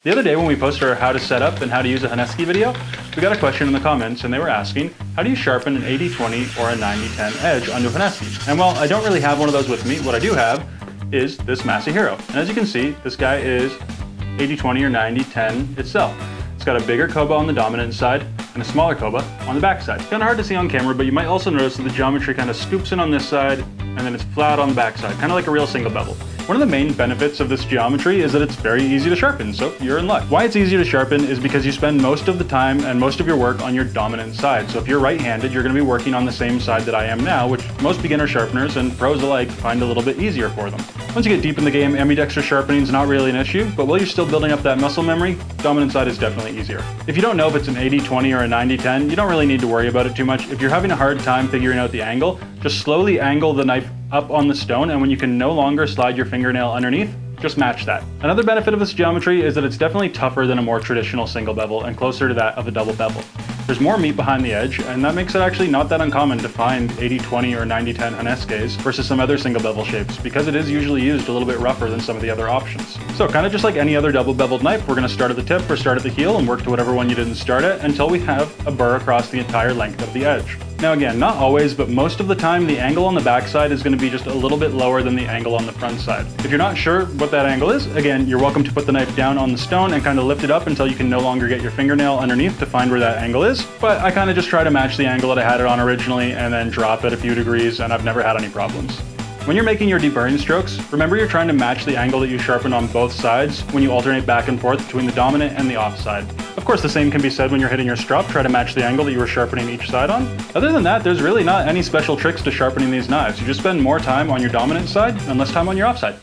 The other day when we posted our how to set up and how to use a honesuki video, we got a question in the comments and they were asking, how do you sharpen an 80-20 or a 90-10 edge onto a honesuki? And while I don't really have one of those with me, what I do have is this Masahiro. And as you can see, this guy is 80-20 or 90-10 itself. It's got a bigger koba on the dominant side and a smaller koba on the back side. It's kind of hard to see on camera, but you might also notice that the geometry kind of scoops in on this side and then it's flat on the back side, kind of like a real single bevel. One of the main benefits of this geometry is that it's very easy to sharpen, so you're in luck. Why it's easy to sharpen is because you spend most of the time and most of your work on your dominant side. So if you're right-handed, you're going to be working on the same side that I am now, which most beginner sharpeners and pros alike find a little bit easier for them. Once you get deep in the game, ambidextrous sharpening is not really an issue, but while you're still building up that muscle memory, dominant side is definitely easier. If you don't know if it's an 80-20 or a 90-10, you don't really need to worry about it too much. If you're having a hard time figuring out the angle, just slowly angle the knife up on the stone, and when you can no longer slide your fingernail underneath, just match that. Another benefit of this geometry is that it's definitely tougher than a more traditional single bevel and closer to that of a double bevel. There's more meat behind the edge, and that makes it actually not that uncommon to find 80-20 or 90-10 honesukis versus some other single bevel shapes, because it is usually used a little bit rougher than some of the other options. So kind of just like any other double beveled knife, we're going to start at the tip or start at the heel and work to whatever one you didn't start at until we have a burr across the entire length of the edge. Now again, not always, but most of the time the angle on the back side is going to be just a little bit lower than the angle on the front side. If you're not sure what that angle is, again, you're welcome to put the knife down on the stone and kind of lift it up until you can no longer get your fingernail underneath to find where that angle is. But I kind of just try to match the angle that I had it on originally and then drop it a few degrees, and I've never had any problems. When you're making your deburring strokes, remember you're trying to match the angle that you sharpen on both sides when you alternate back and forth between the dominant and the off side. Of course, the same can be said when you're hitting your strop. Try to match the angle that you were sharpening each side on. Other than that, there's really not any special tricks to sharpening these knives. You just spend more time on your dominant side and less time on your off side.